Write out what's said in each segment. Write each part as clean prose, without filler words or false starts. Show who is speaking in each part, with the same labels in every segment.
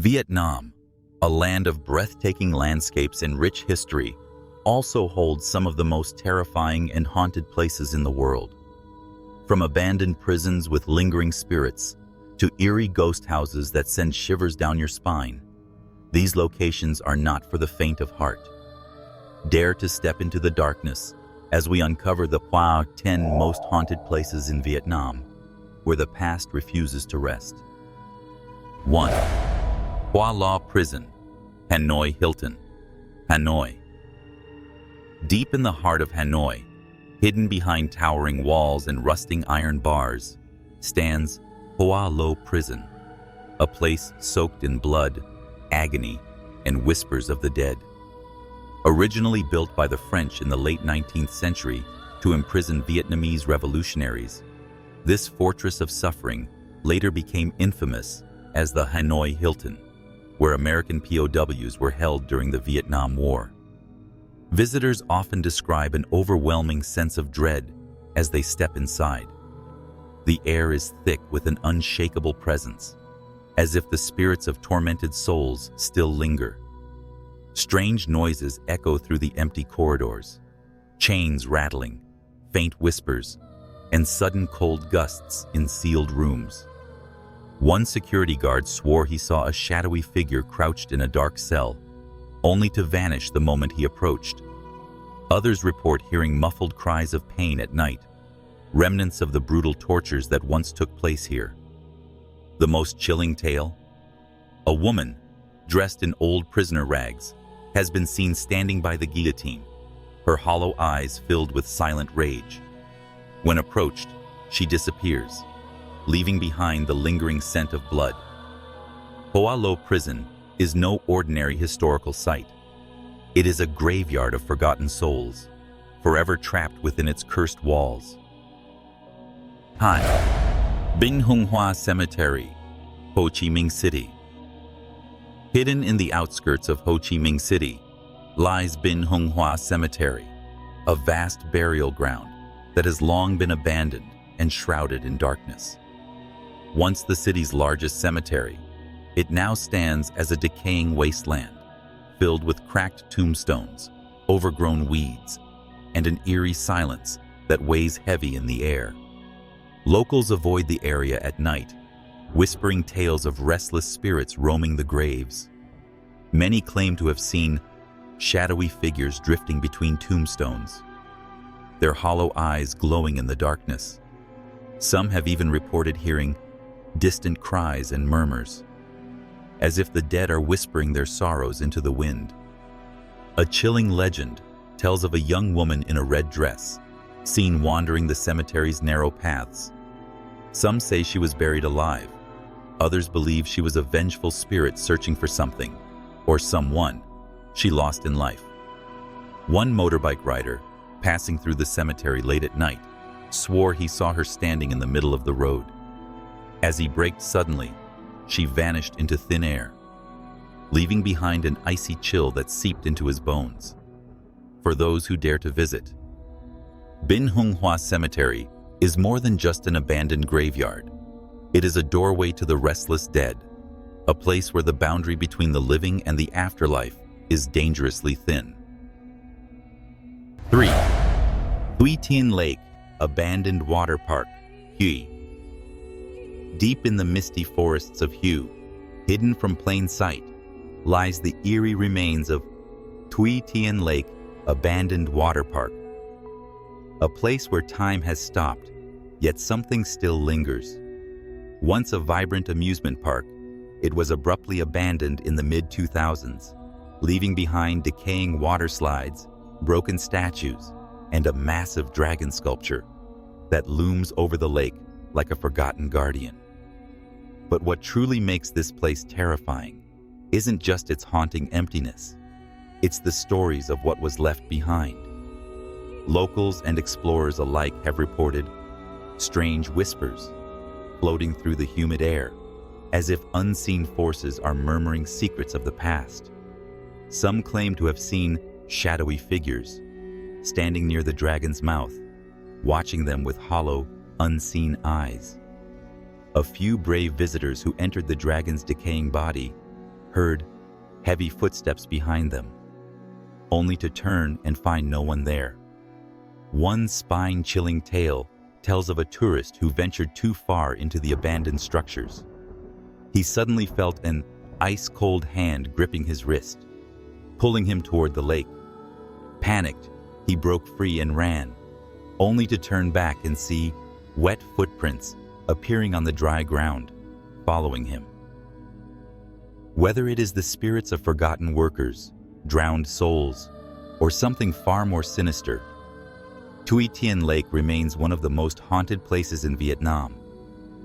Speaker 1: Vietnam, a land of breathtaking landscapes and rich history, also holds some of the most terrifying and haunted places in the world. From abandoned prisons with lingering spirits to eerie ghost houses that send shivers down your spine, these locations are not for the faint of heart. Dare to step into the darkness as we uncover the 10 most haunted places in Vietnam, where the past refuses to rest. 1. Hỏa Lò Prison, Hanoi Hilton, Hanoi. Deep in the heart of Hanoi, hidden behind towering walls and rusting iron bars, stands Hỏa Lò Prison, a place soaked in blood, agony, and whispers of the dead. Originally built by the French in the late 19th century to imprison Vietnamese revolutionaries, this fortress of suffering later became infamous as the Hanoi Hilton, where American POWs were held during the Vietnam War. Visitors often describe an overwhelming sense of dread as they step inside. The air is thick with an unshakable presence, as if the spirits of tormented souls still linger. Strange noises echo through the empty corridors, chains rattling, faint whispers, and sudden cold gusts in sealed rooms. One security guard swore he saw a shadowy figure crouched in a dark cell, only to vanish the moment he approached. Others report hearing muffled cries of pain at night, remnants of the brutal tortures that once took place here. The most chilling tale? A woman, dressed in old prisoner rags, has been seen standing by the guillotine, her hollow eyes filled with silent rage. When approached, she disappears, leaving behind the lingering scent of blood. Hỏa Lò Prison is no ordinary historical site. It is a graveyard of forgotten souls, forever trapped within its cursed walls. Binh Hung Hoa Cemetery, Ho Chi Minh City. Hidden in the outskirts of Ho Chi Minh City lies Binh Hung Hoa Cemetery, a vast burial ground that has long been abandoned and shrouded in darkness. Once the city's largest cemetery, it now stands as a decaying wasteland, filled with cracked tombstones, overgrown weeds, and an eerie silence that weighs heavy in the air. Locals avoid the area at night, whispering tales of restless spirits roaming the graves. Many claim to have seen shadowy figures drifting between tombstones, their hollow eyes glowing in the darkness. Some have even reported hearing distant cries and murmurs, as if the dead are whispering their sorrows into the wind. A chilling legend tells of a young woman in a red dress, seen wandering the cemetery's narrow paths. Some say she was buried alive. Others believe she was a vengeful spirit searching for something, or someone, she lost in life. One motorbike rider, passing through the cemetery late at night, swore he saw her standing in the middle of the road. As he braked suddenly, she vanished into thin air, leaving behind an icy chill that seeped into his bones. For those who dare to visit, Binh Hung Hoa Cemetery is more than just an abandoned graveyard. It is a doorway to the restless dead, a place where the boundary between the living and the afterlife is dangerously thin. 3. Thuy Tien Lake, Abandoned Water Park, Hue. Deep in the misty forests of Hue, hidden from plain sight, lies the eerie remains of Thuy Tien Lake Abandoned Water Park. A place where time has stopped, yet something still lingers. Once a vibrant amusement park, it was abruptly abandoned in the mid-2000s, leaving behind decaying water slides, broken statues, and a massive dragon sculpture that looms over the lake like a forgotten guardian. But what truly makes this place terrifying isn't just its haunting emptiness. It's the stories of what was left behind. Locals and explorers alike have reported strange whispers floating through the humid air, as if unseen forces are murmuring secrets of the past. Some claim to have seen shadowy figures standing near the dragon's mouth, watching them with hollow, unseen eyes. A few brave visitors who entered the dragon's decaying body heard heavy footsteps behind them, only to turn and find no one there. One spine-chilling tale tells of a tourist who ventured too far into the abandoned structures. He suddenly felt an ice-cold hand gripping his wrist, pulling him toward the lake. Panicked, he broke free and ran, only to turn back and see wet footprints appearing on the dry ground, following him. Whether it is the spirits of forgotten workers, drowned souls, or something far more sinister, Tui Tien Lake remains one of the most haunted places in Vietnam,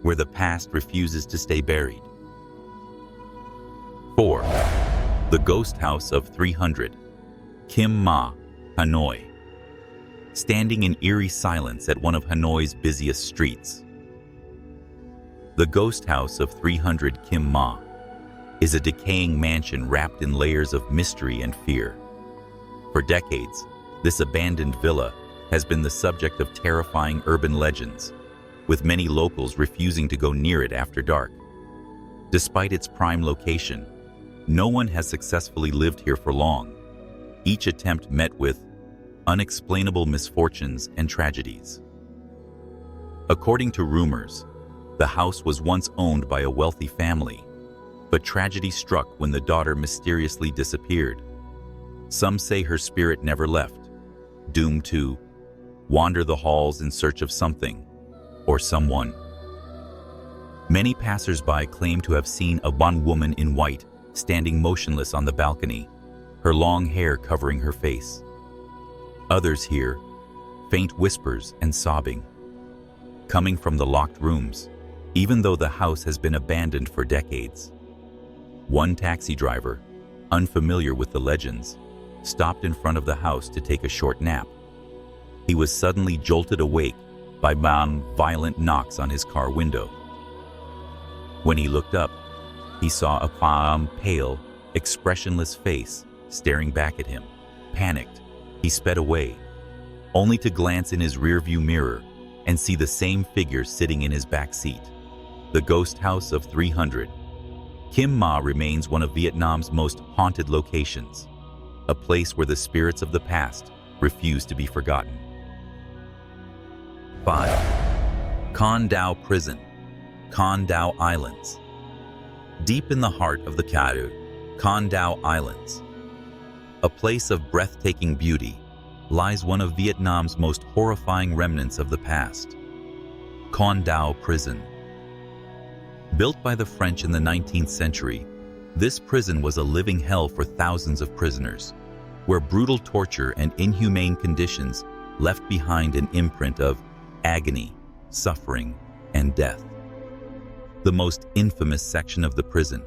Speaker 1: where the past refuses to stay buried. 4. The Ghost House of 300, Kim Ma, Hanoi. Standing in eerie silence at one of Hanoi's busiest streets. The Ghost House of 300 Kim Ma is a decaying mansion wrapped in layers of mystery and fear. For decades, this abandoned villa has been the subject of terrifying urban legends, with many locals refusing to go near it after dark. Despite its prime location, no one has successfully lived here for long, each attempt met with unexplainable misfortunes and tragedies. According to rumors, the house was once owned by a wealthy family, but tragedy struck when the daughter mysteriously disappeared. Some say her spirit never left, doomed to wander the halls in search of something or someone. Many passers-by claim to have seen a one woman in white standing motionless on the balcony, her long hair covering her face. Others hear faint whispers and sobbing, coming from the locked rooms, even though the house has been abandoned for decades. One taxi driver, unfamiliar with the legends, stopped in front of the house to take a short nap. He was suddenly jolted awake by violent knocks on his car window. When he looked up, he saw a pale, expressionless face staring back at him. Panicked, he sped away, only to glance in his rearview mirror and see the same figure sitting in his back seat. The Ghost House of 300. Kim Ma remains one of Vietnam's most haunted locations, a place where the spirits of the past refuse to be forgotten. 5. Con Dao Prison, Con Dao Islands. Deep in the heart of the Kadu, Con Dao Islands, a place of breathtaking beauty, lies one of Vietnam's most horrifying remnants of the past, Con Dao Prison. Built by the French in the 19th century, this prison was a living hell for thousands of prisoners, where brutal torture and inhumane conditions left behind an imprint of agony, suffering, and death. The most infamous section of the prison,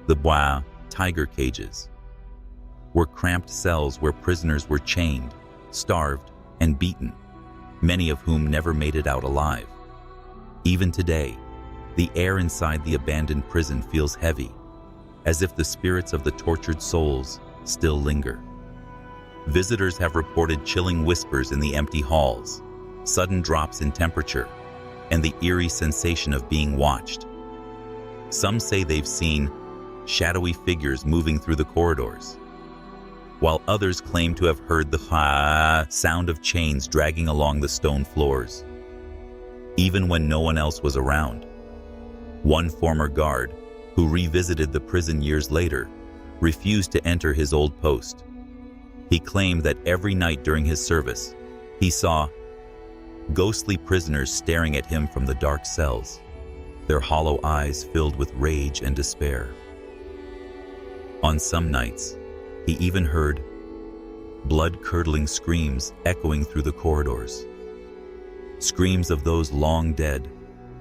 Speaker 1: the Bois tiger cages, were cramped cells where prisoners were chained, starved, and beaten, many of whom never made it out alive. Even today, the air inside the abandoned prison feels heavy, as if the spirits of the tortured souls still linger. Visitors have reported chilling whispers in the empty halls, sudden drops in temperature, and the eerie sensation of being watched. Some say they've seen shadowy figures moving through the corridors, while others claim to have heard the sound of chains dragging along the stone floors, even when no one else was around. One former guard, who revisited the prison years later, refused to enter his old post. He claimed that every night during his service, he saw ghostly prisoners staring at him from the dark cells, their hollow eyes filled with rage and despair. On some nights, he even heard blood-curdling screams echoing through the corridors. Screams of those long dead,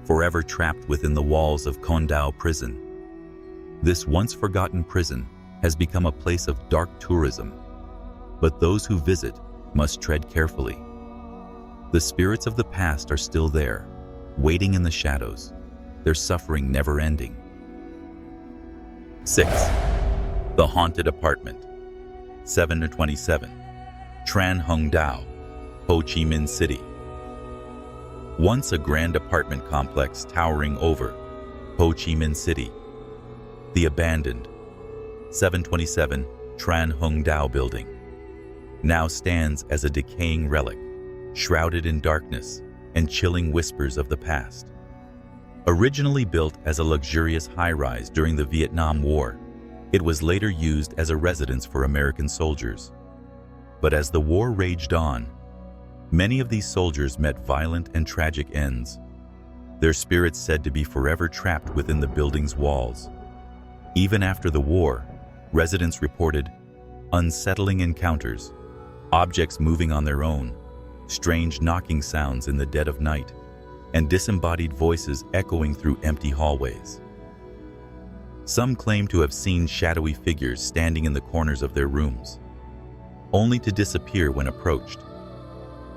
Speaker 1: forever trapped within the walls of Con Dao Prison. This once forgotten prison has become a place of dark tourism, but those who visit must tread carefully. The spirits of the past are still there, waiting in the shadows, their suffering never ending. 6. The Haunted Apartment, 727, Tran Hung Dao, Ho Chi Minh City. Once a grand apartment complex towering over Ho Chi Minh City, the abandoned 727 Tran Hung Dao Building now stands as a decaying relic, shrouded in darkness and chilling whispers of the past. Originally built as a luxurious high-rise during the Vietnam War, it was later used as a residence for American soldiers. But as the war raged on, many of these soldiers met violent and tragic ends, their spirits said to be forever trapped within the building's walls. Even after the war, residents reported unsettling encounters, objects moving on their own, strange knocking sounds in the dead of night, and disembodied voices echoing through empty hallways. Some claim to have seen shadowy figures standing in the corners of their rooms, only to disappear when approached.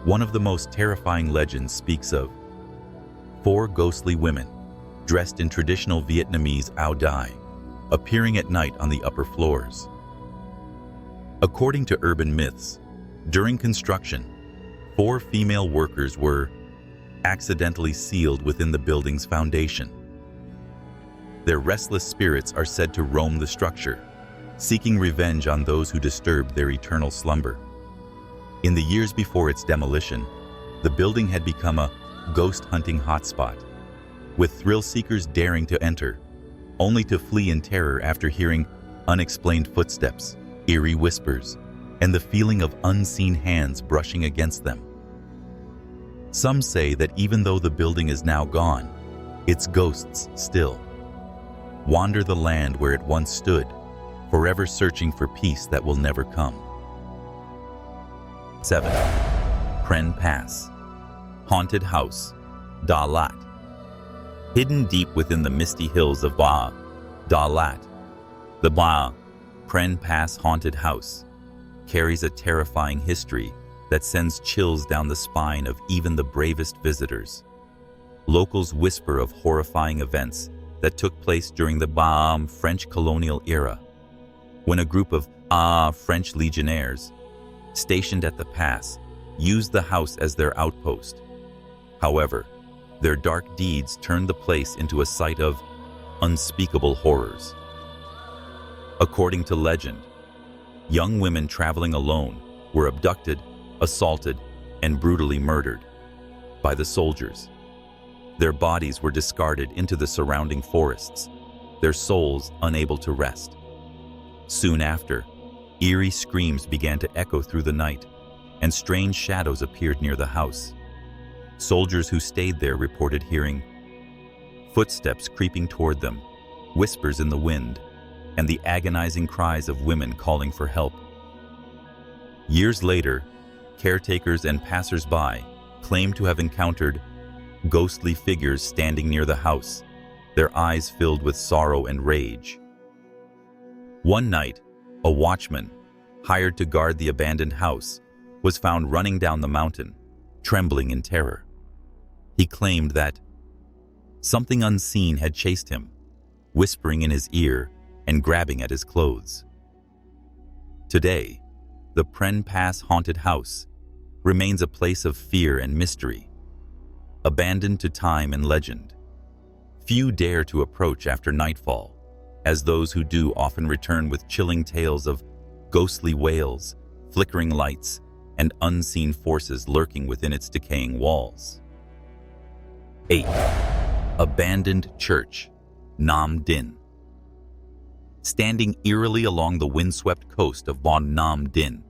Speaker 1: One of the most terrifying legends speaks of 4 ghostly women, dressed in traditional Vietnamese áo dai, appearing at night on the upper floors. According to urban myths, during construction, 4 female workers were accidentally sealed within the building's foundation. Their restless spirits are said to roam the structure, seeking revenge on those who disturbed their eternal slumber. In the years before its demolition, the building had become a ghost-hunting hotspot, with thrill-seekers daring to enter, only to flee in terror after hearing unexplained footsteps, eerie whispers, and the feeling of unseen hands brushing against them. Some say that even though the building is now gone, its ghosts still wander the land where it once stood, forever searching for peace that will never come. 7. Prenn Pass, Haunted House, Da Lat. Hidden deep within the misty hills of Da Lat, the Prenn Pass Haunted House carries a terrifying history that sends chills down the spine of even the bravest visitors. Locals whisper of horrifying events that took place during the French colonial era, when a group of French legionnaires stationed at the pass used the house as their outpost. However, their dark deeds turned the place into a site of unspeakable horrors. According to legend, young women traveling alone were abducted, assaulted, and brutally murdered by the soldiers. Their bodies were discarded into the surrounding forests, their souls unable to rest. Soon after, eerie screams began to echo through the night, and strange shadows appeared near the house. Soldiers who stayed there reported hearing footsteps creeping toward them, whispers in the wind, and the agonizing cries of women calling for help. Years later, caretakers and passers-by claimed to have encountered ghostly figures standing near the house, their eyes filled with sorrow and rage. One night, a watchman, hired to guard the abandoned house, was found running down the mountain, trembling in terror. He claimed that something unseen had chased him, whispering in his ear and grabbing at his clothes. Today, the Prenn Pass Haunted House remains a place of fear and mystery, abandoned to time and legend. Few dare to approach after nightfall, as those who do often return with chilling tales of ghostly wails, flickering lights, and unseen forces lurking within its decaying walls. 8. Abandoned Church, Nam Dinh. Standing eerily along the windswept coast of Nam Dinh,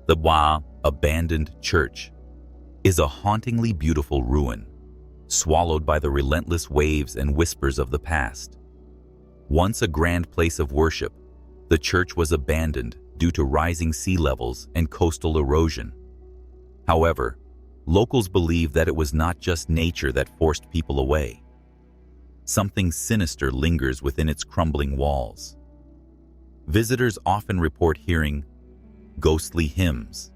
Speaker 1: the abandoned church is a hauntingly beautiful ruin, swallowed by the relentless waves and whispers of the past. Once a grand place of worship, the church was abandoned due to rising sea levels and coastal erosion. However, locals believe that it was not just nature that forced people away. Something sinister lingers within its crumbling walls. Visitors often report hearing ghostly hymns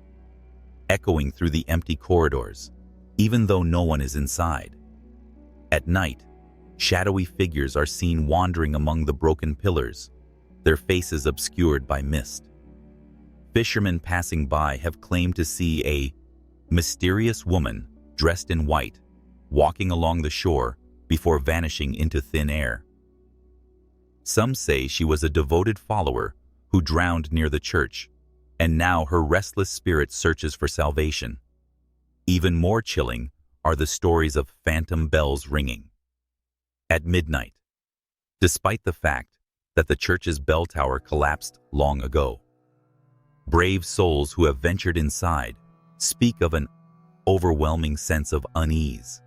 Speaker 1: echoing through the empty corridors, even though no one is inside. At night, shadowy figures are seen wandering among the broken pillars, their faces obscured by mist. Fishermen passing by have claimed to see a mysterious woman dressed in white walking along the shore before vanishing into thin air. Some say she was a devoted follower who drowned near the church, and now her restless spirit searches for salvation. Even more chilling are the stories of phantom bells ringing at midnight, despite the fact that the church's bell tower collapsed long ago. Brave souls who have ventured inside speak of an overwhelming sense of unease,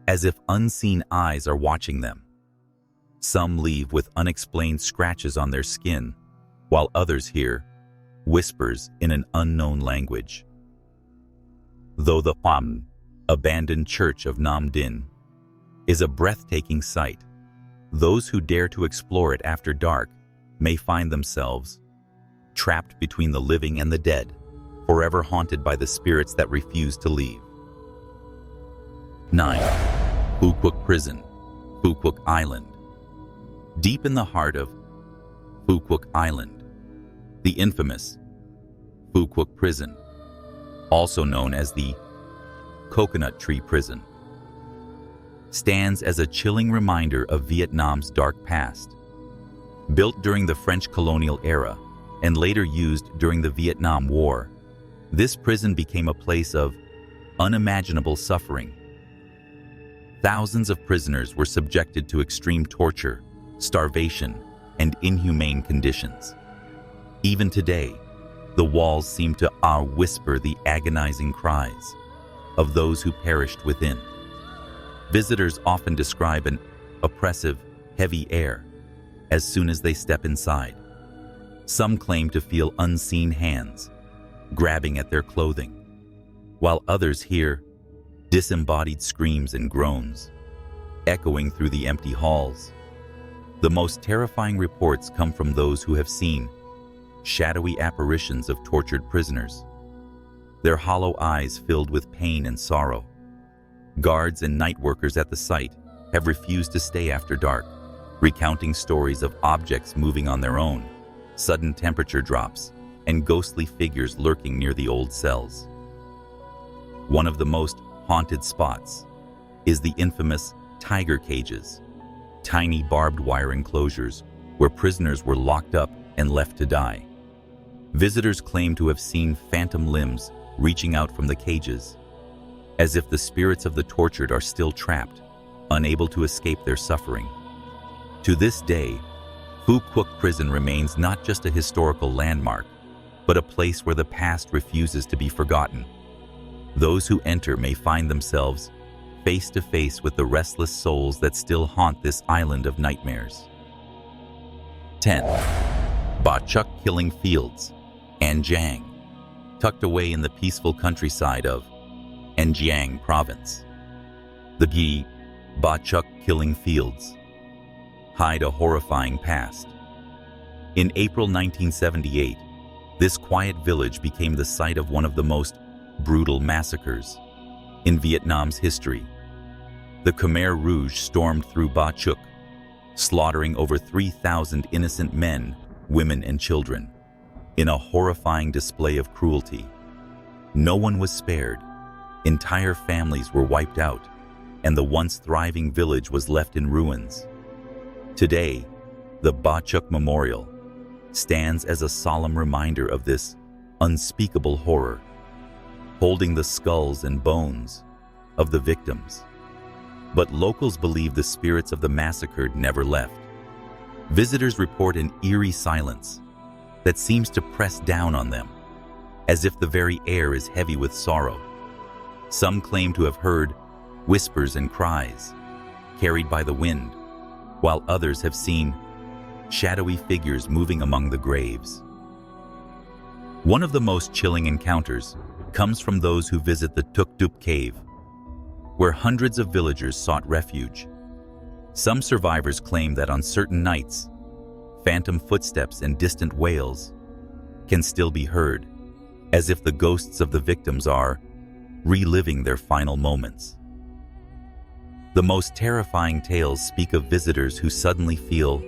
Speaker 1: as if unseen eyes are watching them. Some leave with unexplained scratches on their skin, while others hear whispers in an unknown language. Though the abandoned church of Nam Dinh is a breathtaking sight, those who dare to explore it after dark may find themselves trapped between the living and the dead, forever haunted by the spirits that refuse to leave. 9. Phu Quoc Prison, Phu Quoc Island. Deep in the heart of Phu Quoc Island, the infamous Phu Quoc Prison, also known as the Coconut Tree Prison, stands as a chilling reminder of Vietnam's dark past. Built during the French colonial era and later used during the Vietnam War, this prison became a place of unimaginable suffering. Thousands of prisoners were subjected to extreme torture, starvation, and inhumane conditions. Even today, the walls seem to whisper the agonizing cries of those who perished within. Visitors often describe an oppressive, heavy air as soon as they step inside. Some claim to feel unseen hands grabbing at their clothing, while others hear disembodied screams and groans echoing through the empty halls. The most terrifying reports come from those who have seen shadowy apparitions of tortured prisoners, their hollow eyes filled with pain and sorrow. Guards and night workers at the site have refused to stay after dark, recounting stories of objects moving on their own, sudden temperature drops, and ghostly figures lurking near the old cells. One of the most haunted spots is the infamous tiger cages, tiny barbed wire enclosures where prisoners were locked up and left to die. Visitors claim to have seen phantom limbs reaching out from the cages, as if the spirits of the tortured are still trapped, unable to escape their suffering. To this day, Phu Quoc Prison remains not just a historical landmark, but a place where the past refuses to be forgotten. Those who enter may find themselves face to face with the restless souls that still haunt this island of nightmares. 10. Ba Chuc Killing Fields, An Giang, tucked away in the peaceful countryside of An Giang Province. The Ba Chuc Killing Fields hide a horrifying past. In April 1978, this quiet village became the site of one of the most brutal massacres in Vietnam's history. The Khmer Rouge stormed through Ba Chuc, slaughtering over 3,000 innocent men, women, and children in a horrifying display of cruelty. No one was spared. Entire families were wiped out, and the once thriving village was left in ruins. Today, the Ba Chuc Memorial stands as a solemn reminder of this unspeakable horror, holding the skulls and bones of the victims. But locals believe the spirits of the massacred never left. Visitors report an eerie silence that seems to press down on them, as if the very air is heavy with sorrow. Some claim to have heard whispers and cries carried by the wind, while others have seen shadowy figures moving among the graves. One of the most chilling encounters comes from those who visit the Tuc Dup cave, where hundreds of villagers sought refuge. Some survivors claim that on certain nights, phantom footsteps and distant wails can still be heard, as if the ghosts of the victims are reliving their final moments. The most terrifying tales speak of visitors who suddenly feel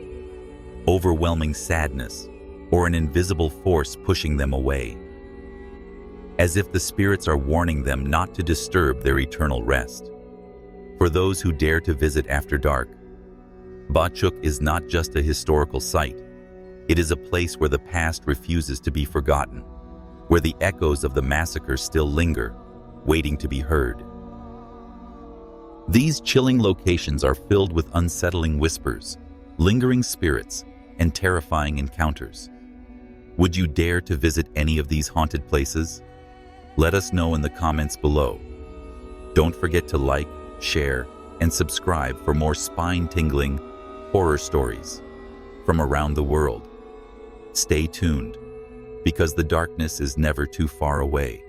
Speaker 1: overwhelming sadness or an invisible force pushing them away, as if the spirits are warning them not to disturb their eternal rest. For those who dare to visit after dark, Bachuk is not just a historical site. It is a place where the past refuses to be forgotten, where the echoes of the massacre still linger, waiting to be heard. These chilling locations are filled with unsettling whispers, lingering spirits, and terrifying encounters. Would you dare to visit any of these haunted places? Let us know in the comments below. Don't forget to like, share, and subscribe for more spine-tingling horror stories from around the world. Stay tuned, because the darkness is never too far away.